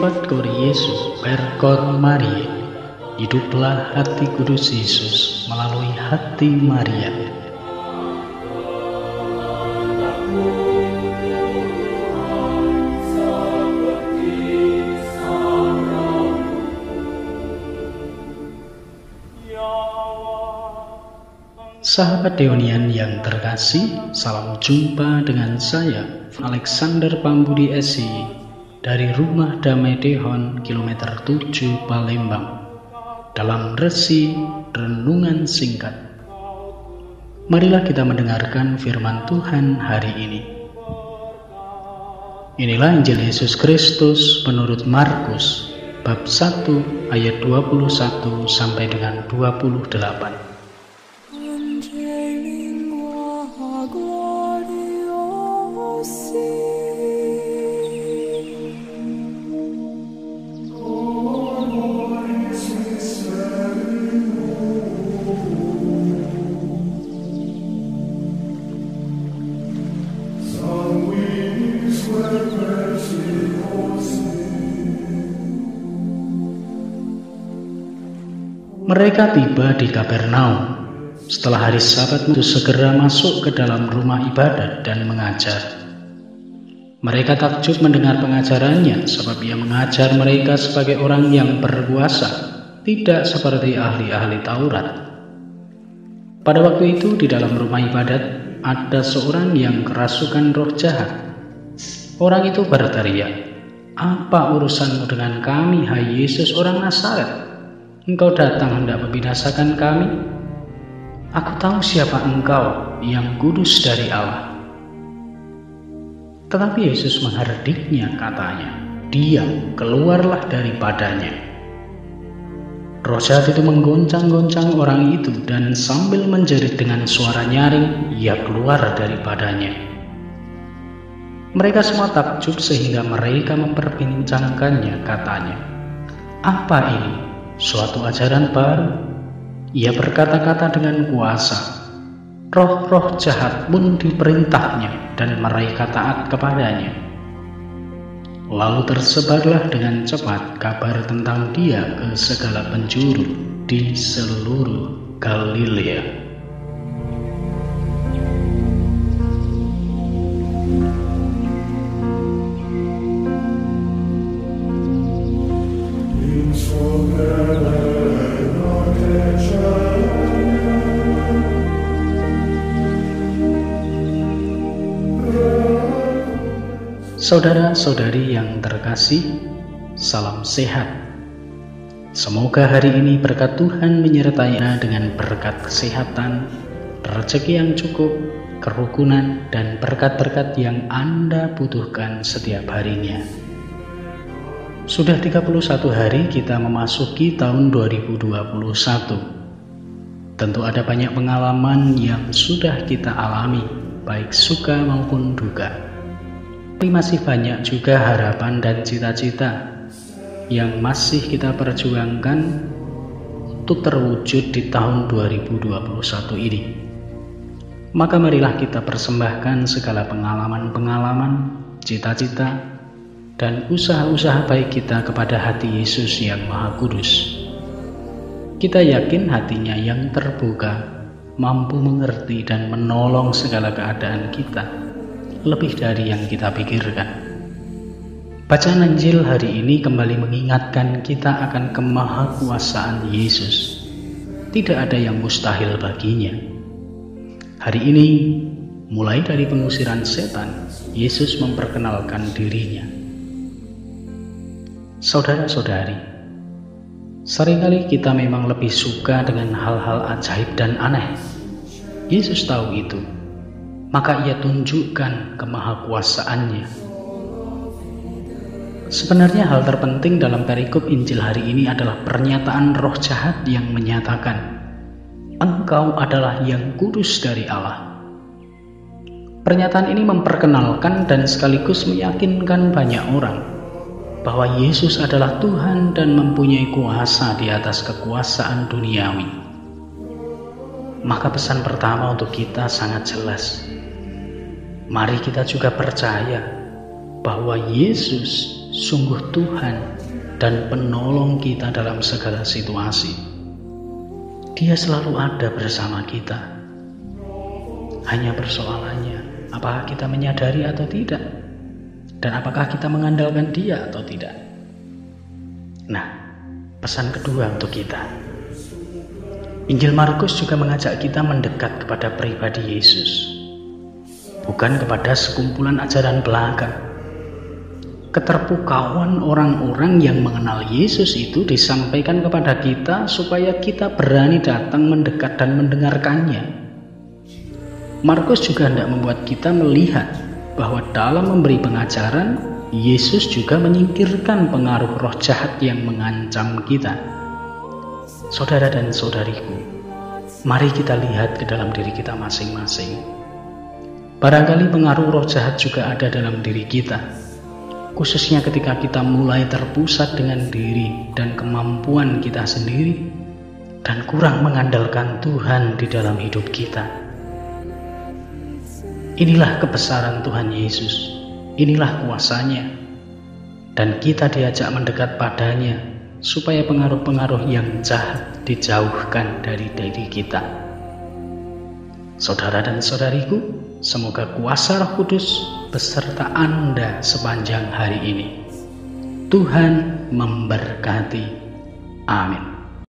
Sobat Kor Yesus, per Kor Maria, hiduplah hati kudus Yesus melalui hati Maria. Sahabat Deonian yang terkasih, salam jumpa dengan saya, Alexander Pambudi SI, dari Rumah Damai Dehon, kilometer 7 Palembang, dalam resi renungan singkat. Marilah kita mendengarkan firman Tuhan hari ini. Inilah Injil Yesus Kristus menurut Markus, bab 1 ayat 21 sampai dengan 28. Mereka tiba di Kapernaum. Setelah hari Sabat, Yesus segera masuk ke dalam rumah ibadat dan mengajar. Mereka takjub mendengar pengajarannya, sebab ia mengajar mereka sebagai orang yang berkuasa, tidak seperti ahli-ahli Taurat. Pada waktu itu di dalam rumah ibadat ada seorang yang kerasukan roh jahat. Orang itu berteriak, "Apa urusanmu dengan kami, hai Yesus orang Nazaret? Engkau datang hendak membinasakan kami? Aku tahu siapa engkau, yang kudus dari Allah." Tetapi Yesus mengherdiknya, katanya, "Diam, keluarlah daripadanya." Roh jahat itu menggoncang-goncang orang itu, dan sambil menjerit dengan suara nyaring, ia keluar daripadanya. Mereka semua takjub sehingga mereka memperbincangkannya, katanya, "Apa ini? Suatu ajaran baru." Ia berkata-kata dengan kuasa. Roh-roh jahat pun diperintahnya dan mereka taat kepadanya. Lalu tersebarlah dengan cepat kabar tentang dia ke segala penjuru di seluruh Galilea. Saudara-saudari yang terkasih, salam sehat. Semoga hari ini berkat Tuhan menyertai Anda dengan berkat kesehatan, rezeki yang cukup, kerukunan, dan berkat-berkat yang Anda butuhkan setiap harinya. Sudah 31 hari kita memasuki tahun 2021. Tentu ada banyak pengalaman yang sudah kita alami, baik suka maupun duka. Tapi masih banyak juga harapan dan cita-cita yang masih kita perjuangkan untuk terwujud di tahun 2021 ini. Maka marilah kita persembahkan segala pengalaman-pengalaman, cita-cita, dan usaha-usaha baik kita kepada hati Yesus yang Maha Kudus. Kita yakin hatinya yang terbuka, mampu mengerti dan menolong segala keadaan kita, lebih dari yang kita pikirkan. Bacaan Injil hari ini kembali mengingatkan kita akan kemahakuasaan Yesus. Tidak ada yang mustahil baginya. Hari ini, mulai dari pengusiran setan, Yesus memperkenalkan dirinya. Saudara-saudari, seringkali kita memang lebih suka dengan hal-hal ajaib dan aneh. Yesus tahu itu, maka ia tunjukkan kemahakuasaannya. Sebenarnya hal terpenting dalam perikop Injil hari ini adalah pernyataan roh jahat yang menyatakan, "Engkau adalah yang kudus dari Allah." Pernyataan ini memperkenalkan dan sekaligus meyakinkan banyak orang bahwa Yesus adalah Tuhan dan mempunyai kuasa di atas kekuasaan duniawi. Maka pesan pertama untuk kita sangat jelas. Mari kita juga percaya bahwa Yesus sungguh Tuhan dan penolong kita dalam segala situasi. Dia selalu ada bersama kita. Hanya persoalannya, apakah kita menyadari atau tidak? Dan apakah kita mengandalkan Dia atau tidak? Nah, pesan kedua untuk kita. Injil Markus juga mengajak kita mendekat kepada pribadi Yesus, bukan kepada sekumpulan ajaran belaka. Keterpukauan orang-orang yang mengenal Yesus itu disampaikan kepada kita supaya kita berani datang mendekat dan mendengarkannya. Markus juga hendak membuat kita melihat bahwa dalam memberi pengajaran, Yesus juga menyingkirkan pengaruh roh jahat yang mengancam kita. Saudara dan saudariku, mari kita lihat ke dalam diri kita masing-masing. Barangkali pengaruh roh jahat juga ada dalam diri kita, khususnya ketika kita mulai terpusat dengan diri dan kemampuan kita sendiri dan kurang mengandalkan Tuhan di dalam hidup kita. Inilah kebesaran Tuhan Yesus, inilah kuasanya, dan kita diajak mendekat padanya supaya pengaruh-pengaruh yang jahat dijauhkan dari diri kita. Saudara dan saudariku, semoga kuasa Roh Kudus beserta Anda sepanjang hari ini. Tuhan memberkati. Amin.